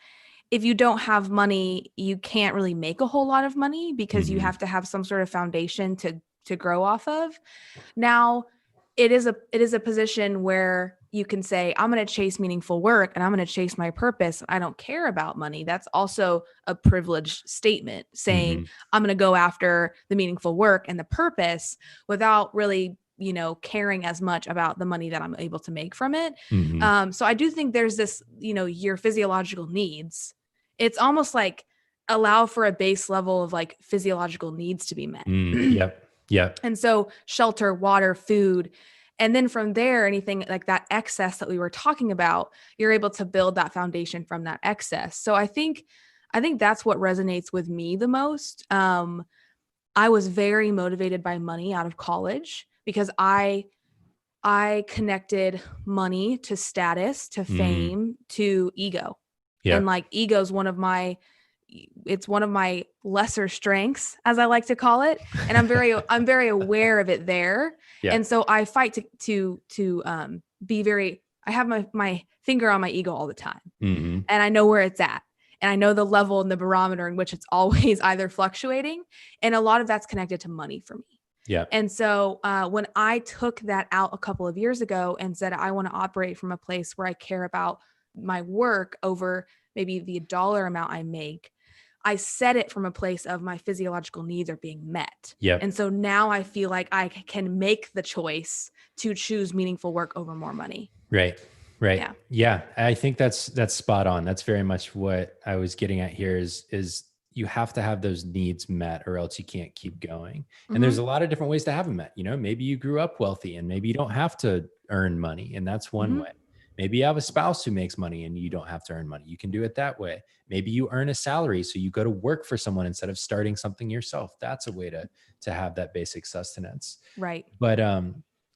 if you don't have money, you can't really make a whole lot of money because you Mm-hmm. have to have some sort of foundation to grow off of. Now, it is a position where you can say, I'm going to chase meaningful work and I'm going to chase my purpose. I don't care about money. That's also a privileged statement saying, Mm-hmm. I'm going to go after the meaningful work and the purpose without really, caring as much about the money that I'm able to make from it. Mm-hmm. So I do think there's this, your physiological needs. It's almost like allow for a base level of like physiological needs to be met. Yep. Yep. And so shelter, water, food. And then from there, anything like that excess that we were talking about, you're able to build that foundation from that excess. So I think that's what resonates with me the most. I was very motivated by money out of college because I connected money to status, to Mm-hmm. fame, to ego. And Yep. like ego is it's one of my lesser strengths, as I like to call it. And I'm very aware of it there. Yeah. And so I fight to be very, I have my finger on my ego all the time. Mm-hmm. And I know where it's at. And I know the level and the barometer in which it's always either fluctuating. And a lot of that's connected to money for me. Yeah. And so when I took that out a couple of years ago and said, I want to operate from a place where I care about my work over maybe the dollar amount I make, I set it from a place of my physiological needs are being met. Yep. And so now I feel like I can make the choice to choose meaningful work over more money. Right. Right. Yeah. Yeah. I think that's spot on. That's very much what I was getting at here is you have to have those needs met or else you can't keep going. And there's Mm-hmm. a lot of different ways to have them met. Maybe you grew up wealthy and maybe you don't have to earn money. And that's one Mm-hmm. way. Maybe you have a spouse who makes money and you don't have to earn money. You can do it that way. Maybe you earn a salary, so you go to work for someone instead of starting something yourself. That's a way to have that basic sustenance. Right. But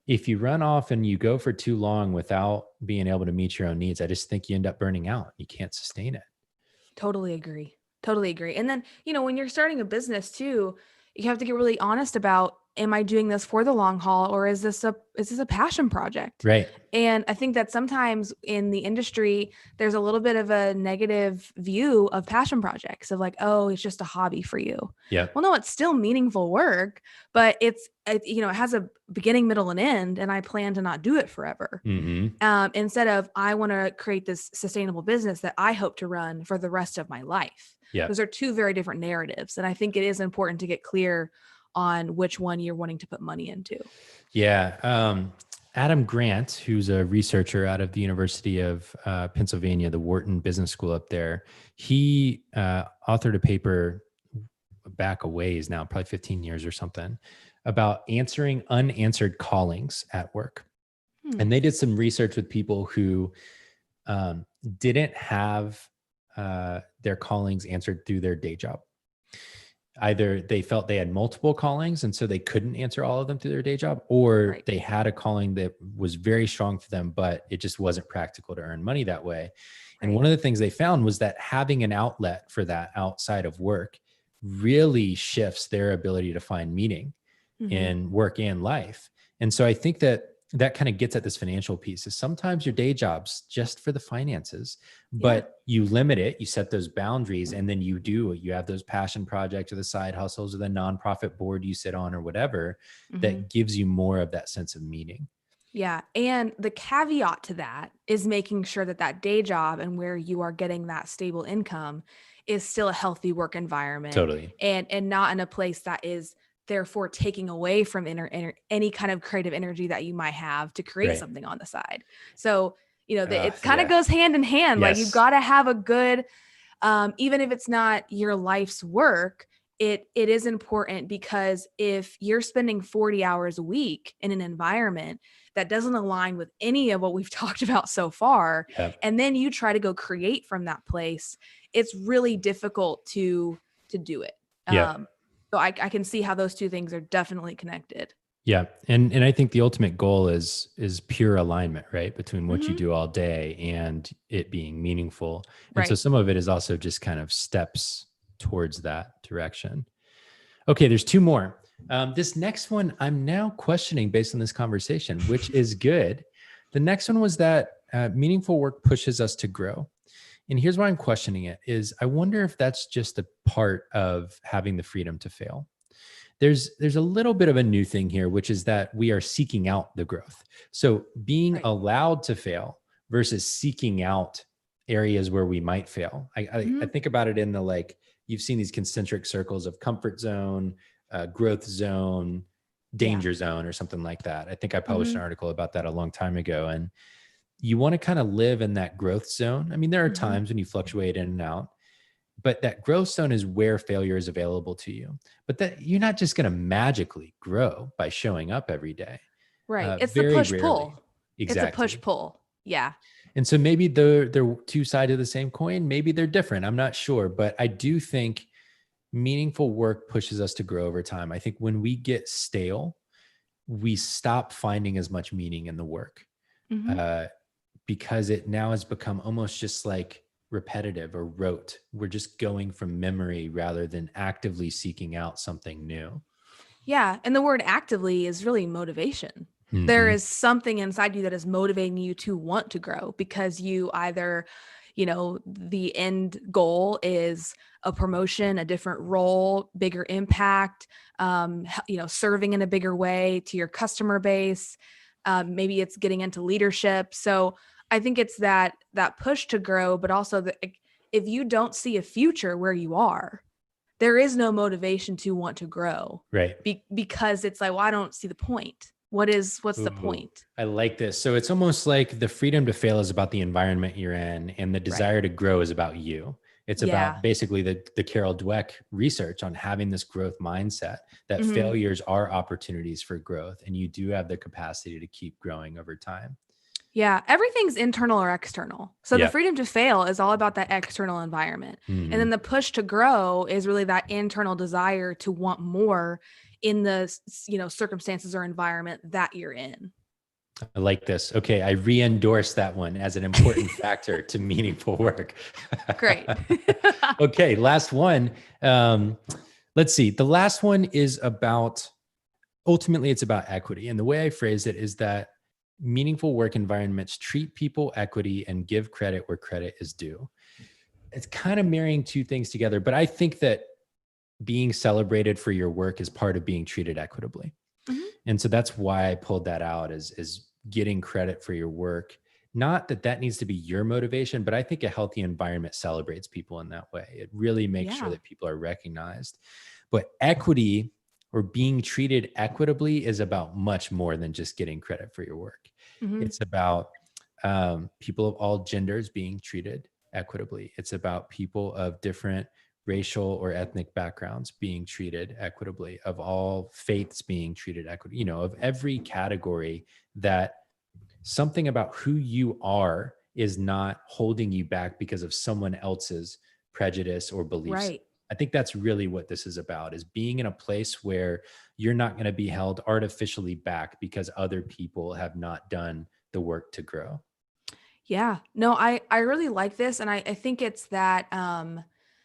if you run off and you go for too long without being able to meet your own needs, I just think you end up burning out. You can't sustain it. Totally agree. Totally agree. And then, when you're starting a business too, you have to get really honest about, am I doing this for the long haul or is this a passion project? Right. And I think that sometimes in the industry, there's a little bit of a negative view of passion projects of like, oh, it's just a hobby for you. Yeah. Well, no, it's still meaningful work, but it has a beginning, middle, and end. And I plan to not do it forever. Mm-hmm. Instead of, I want to create this sustainable business that I hope to run for the rest of my life. Yeah. Those are two very different narratives. And I think it is important to get clear on which one you're wanting to put money into. Yeah. Adam Grant, who's a researcher out of the University of Pennsylvania, the Wharton Business School up there, he authored a paper back a ways now, probably 15 years or something, about answering unanswered callings at work. And they did some research with people who didn't have their callings answered through their day job. Either they felt they had multiple callings and so they couldn't answer all of them through their day job, or Right. they had a calling that was very strong for them, but it just wasn't practical to earn money that way. And Right. one of the things they found was that having an outlet for that outside of work really shifts their ability to find meaning in work and life. And so I think that kind of gets at this financial piece is sometimes your day job's just for the finances, but you limit it, you set those boundaries, and then you have those passion projects or the side hustles or the nonprofit board you sit on or whatever that gives you more of that sense of meaning. Yeah. And the caveat to that is making sure that day job and where you are getting that stable income is still a healthy work environment. Totally. And not in a place that is therefore taking away from any kind of creative energy that you might have to create Right. something on the side. So, it kind of Yeah. goes hand in hand. Like you've Yes. got to have a good, even if it's not your life's work, it is important, because if you're spending 40 hours a week in an environment that doesn't align with any of what we've talked about so far, Yeah. and then you try to go create from that place, it's really difficult to do it. Yeah. So I can see how those two things are definitely connected. Yeah. And I think the ultimate goal is pure alignment, right? Between what you Hmm. do all day and it being meaningful. And so Right. some of it is also just kind of steps towards that direction. Okay, there's two more. This next one I'm now questioning based on this conversation, which is good. The next one was that meaningful work pushes us to grow. And here's why I'm questioning it is I wonder if that's just a part of having the freedom to fail. There's a little bit of a new thing here, which is that we are seeking out the growth. So being Right. allowed to fail versus seeking out areas where we might fail. I Hmm. think about it in the like, you've seen these concentric circles of comfort zone, growth zone, Yeah. danger zone, or something like that. I think I published Hmm. an article about that a long time ago. And you want to kind of live in that growth zone. I mean, there are Hmm. times when you fluctuate in and out, but that growth zone is where failure is available to you. But that you're not just going to magically grow by showing up every day. Right. It's the Very push rarely. pull. It's a push Exactly. pull. Yeah. And so maybe they're two sides of the same coin. Maybe they're different. I'm not sure, but I do think meaningful work pushes us to grow over time. I think when we get stale, we stop finding as much meaning in the work. Hmm. Uh, because it now has become almost just like repetitive or rote. We're just going from memory rather than actively seeking out something new. Yeah. And the word actively is really motivation. There Hmm. is something inside you that is motivating you to want to grow, because you either, the end goal is a promotion, a different role, bigger impact, serving in a bigger way to your customer base. Maybe it's getting into leadership. So I think it's that push to grow, but also that if you don't see a future where you are, there is no motivation to want to grow, Right. because it's like, well, I don't see the point. What's the Ooh, point? I like this. So it's almost like the freedom to fail is about the environment you're in, and the Right. desire to grow is about you. It's Yeah. about basically the Carol Dweck research on having this growth mindset that Hmm. failures are opportunities for growth, and you do have the capacity to keep growing over time. Yeah. Everything's internal or external. So the Yeah. freedom to fail is all about that external environment. And Hmm. then the push to grow is really that internal desire to want more in the, circumstances or environment that you're in. I like this. Okay, I re-endorse that one as an important factor to meaningful work. Great. Okay, last one. Um, let's see. The last one is about, ultimately, it's about equity. And the way I phrase it is that meaningful work environments treat people equity and give credit where credit is due. It's kind of marrying two things together, but I think that being celebrated for your work is part of being treated equitably. Mhm. And so that's why I pulled that out is getting credit for your work. Not that that needs to be your motivation, but I think a healthy environment celebrates people in that way. It really makes sure Yeah. that people are recognized. But equity or being treated equitably is about much more than just getting credit for your work. Hmm. It's about people of all genders being treated equitably. It's about people of different racial or ethnic backgrounds being treated equitably, of all faiths being treated equitably, of every category, that something about who you are is not holding you back because of someone else's prejudice or beliefs. Right. I think that's really what this is about, is being in a place where you're not going to be held artificially back because other people have not done the work to grow. Yeah. No, I really like this. And I think it's that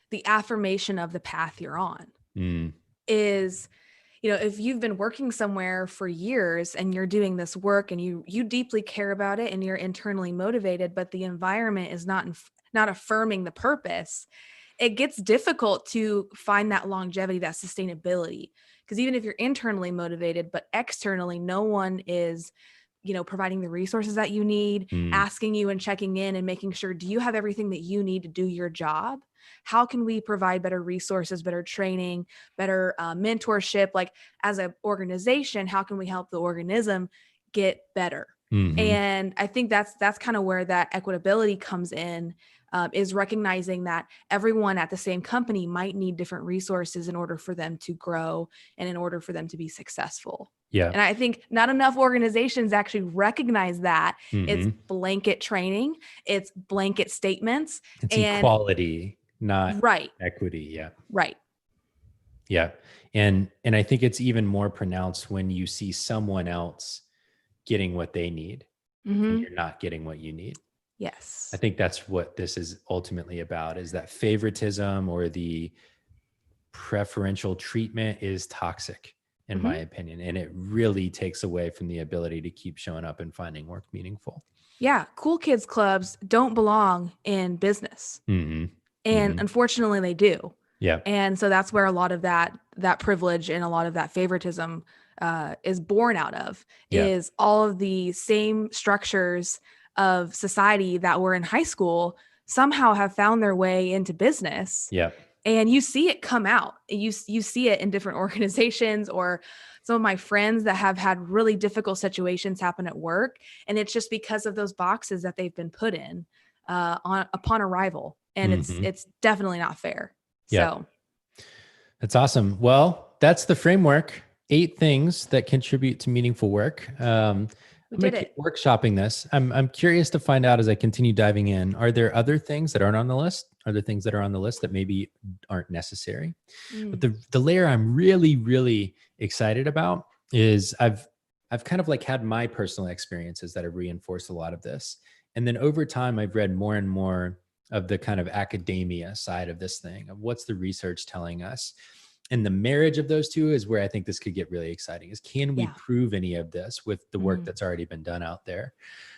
the affirmation of the path you're on Mm, is, if you've been working somewhere for years and you're doing this work and you deeply care about it and you're internally motivated, but the environment is not affirming the purpose, it gets difficult to find that longevity, that sustainability. Because even if you're internally motivated, but externally, no one is, providing the resources that you need, mm, asking you and checking in and making sure, do you have everything that you need to do your job? how can we provide better resources, better training, better mentorship? Like as an organization, how can we help the organism get better? Mm-hmm. And I think that's kind of where that equitability comes in, is recognizing that everyone at the same company might need different resources in order for them to grow and in order for them to be successful. Yeah. And I think not enough organizations actually recognize that. It's Mm-hmm. blanket training, it's blanket statements, It's and equality, not right, equity. Yeah. right. Yeah. And I think it's even more pronounced when you see someone else getting what they need and Hmm. you're not getting what you need. I Yes. think that's what this is ultimately about, is that favoritism or the preferential treatment is toxic, in my Hmm. opinion. And it really takes away from the ability to keep showing up and finding work meaningful. Yeah. Cool kids clubs don't belong in business. Mm-hmm. And Mm-hmm. unfortunately they do. Yeah. And so that's where a lot of that privilege and a lot of that favoritism is born out of, Yeah. is all of the same structures of society that were in high school somehow have found their way into business. Yeah. And you see it come out. You see it in different organizations, or some of my friends that have had really difficult situations happen at work. And it's just because of those boxes that they've been put in upon arrival. And Mm-hmm. it's definitely not fair. Yeah. So That's awesome. Well, that's the framework. 8 things that contribute to meaningful work. we I'm going did to keep it. workshopping this. I'm curious to find out as I continue diving in. Are there other things that aren't on the list? Are there things that are on the list that maybe aren't necessary? But Mm. the layer I'm really excited about is I've kind of like had my personal experiences that have reinforced a lot of this. And then over time, I've read more and more of the kind of academia side of this thing, of what's the research telling us. And the marriage of those two is where I think this could get really exciting, is can we Yeah. prove any of this with the work Mhm. that's already been done out there?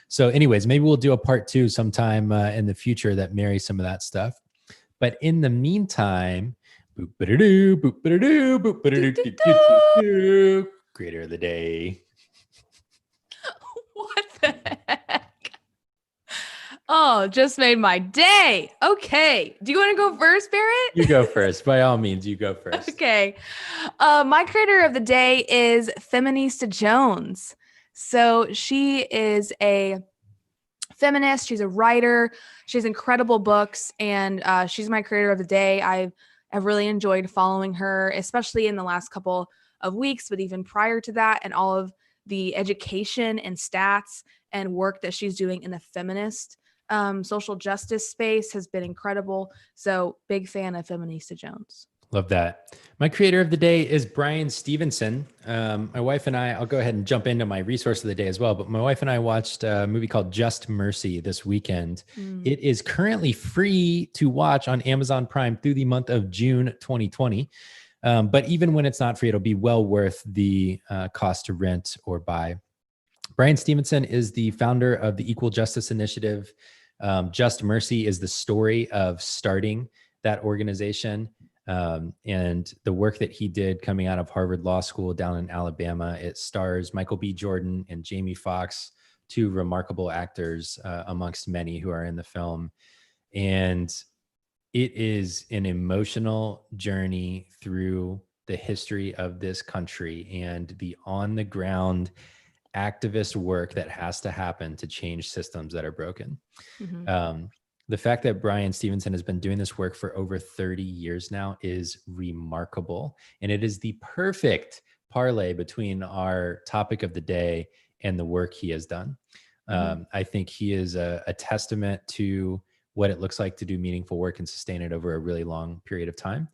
So anyways, maybe we'll do a part 2 sometime in the future that marries some of that stuff. But in the meantime, boop ba-da-doo, boop ba-da-doo, boop Do, ba-da-doo, do, doo, doo, doo, do. doo. Creator of the day. What the heck? Oh, just made my day. Okay. Do you want to go first, Barrett? You go first. By all means, you go first. Okay. My creator of the day is Feminista Jones. So she is a feminist. She's a writer. She has incredible books, and she's my creator of the day. I've really enjoyed following her, especially in the last couple of weeks, but even prior to that, and all of the education and stats and work that she's doing in the feminist social justice space has been incredible. So big fan of Feminista Jones. Love that. My creator of the day is Brian Stevenson. My wife and I'll go ahead and jump into my resource of the day as well. But my wife and I watched a movie called Just Mercy this weekend. Mm. It is currently free to watch on Amazon Prime through the month of June 2020. But even when it's not free, it'll be well worth the cost to rent or buy. Brian Stevenson is the founder of the Equal Justice Initiative. Just Mercy is the story of starting that organization. And the work that he did coming out of Harvard Law School down in Alabama. It stars Michael B. Jordan and Jamie Foxx, 2 remarkable actors amongst many who are in the film. And it is an emotional journey through the history of this country and the on the ground activist work that has to happen to change systems that are broken. Mm-hmm. The fact that Brian Stevenson has been doing this work for over 30 years now is remarkable. And it is the perfect parlay between our topic of the day and the work he has done. I think he is a testament to what it looks like to do meaningful work and sustain it over a really long period of time.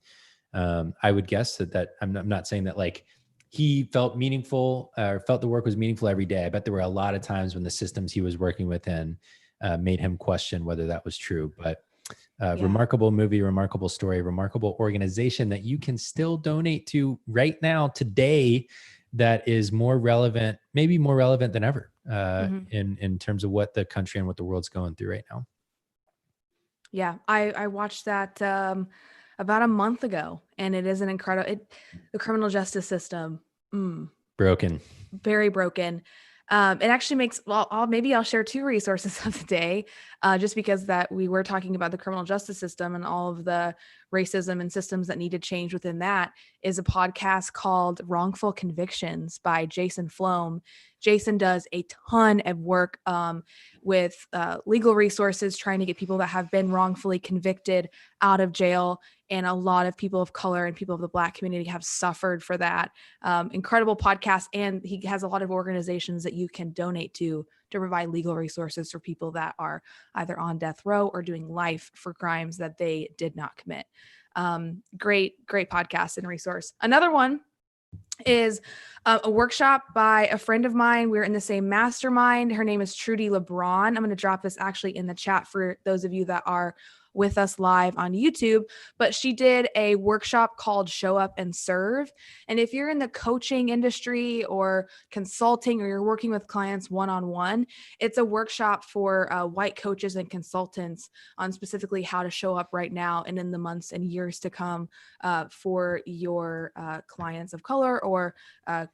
I would guess that I'm not saying that like he felt meaningful or felt the work was meaningful every day. I bet there were a lot of times when the systems he was working within made him question whether that was true. But remarkable movie, remarkable story, remarkable organization that you can still donate to right now, today, that is more relevant, maybe more relevant than ever in terms of what the country and what the world's going through right now. Yeah, I watched that about a month ago, and it is an incredible. The criminal justice system, Broken. very broken. It actually makes, well, maybe I'll share two resources of the day, just because that we were talking about the criminal justice system and all of the racism and systems that need to change within that, is a podcast called Wrongful Convictions by Jason Flom. Jason does a ton of work with legal resources, trying to get people that have been wrongfully convicted out of jail. And a lot of people of color and people of the Black community have suffered for that. Incredible podcast. And he has a lot of organizations that you can donate to provide legal resources for people that are either on death row or doing life for crimes that they did not commit. Great podcast and resource. Another one is a workshop by a friend of mine. We're in the same mastermind. Her name is Trudy LeBron. I'm going to drop this actually in the chat for those of you that are with us live on YouTube, but she did a workshop called Show Up and Serve. And if you're in the coaching industry or consulting, or you're working with clients one-on-one, it's a workshop for white coaches and consultants on specifically how to show up right now and in the months and years to come for your clients of color or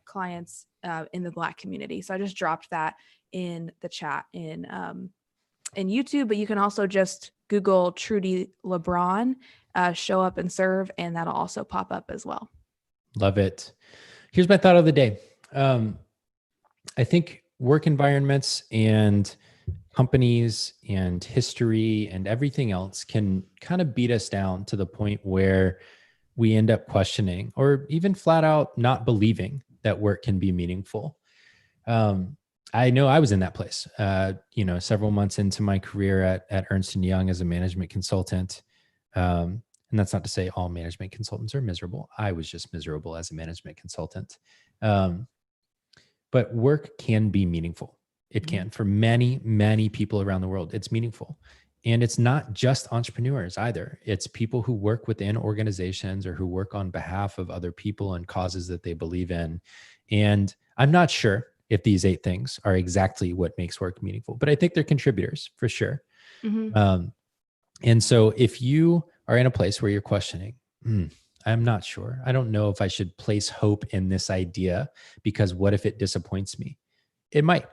clients in the Black community. So I just dropped that in the chat in YouTube, but you can also just Google Trudy LeBron, Show Up and Serve, and that'll also pop up as well. Love it. Here's my thought of the day. I think work environments and companies and history and everything else can kind of beat us down to the point where we end up questioning or even flat out not believing that work can be meaningful. I know I was in that place, several months into my career at Ernst & Young as a management consultant. And that's not to say all management consultants are miserable. I was just miserable as a management consultant. But work can be meaningful. It can. For many, many people around the world, it's meaningful. And it's not just entrepreneurs either. It's people who work within organizations or who work on behalf of other people and causes that they believe in. And I'm not sure if these 8 things are exactly what makes work meaningful, but I think they're contributors for sure. And so if you are in a place where you're questioning, I'm not sure. I don't know if I should place hope in this idea because what if it disappoints me? It might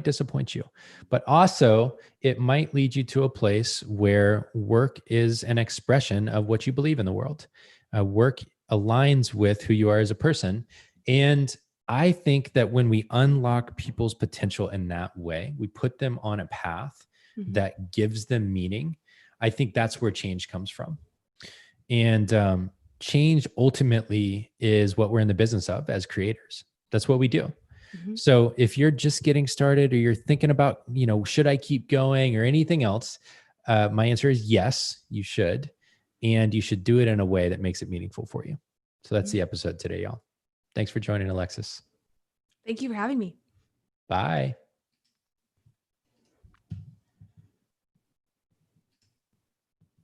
disappoint you, but also it might lead you to a place where work is an expression of what you believe in the world. Work aligns with who you are as a person. And I think that when we unlock people's potential in that way, we put them on a path that gives them meaning. I think that's where change comes from. And change ultimately is what we're in the business of as creators. That's what we do. So if you're just getting started or you're thinking about, should I keep going or anything else? My answer is yes, you should. And you should do it in a way that makes it meaningful for you. So that's the episode today, y'all. Thanks for joining, Alexis. Thank you for having me. Bye.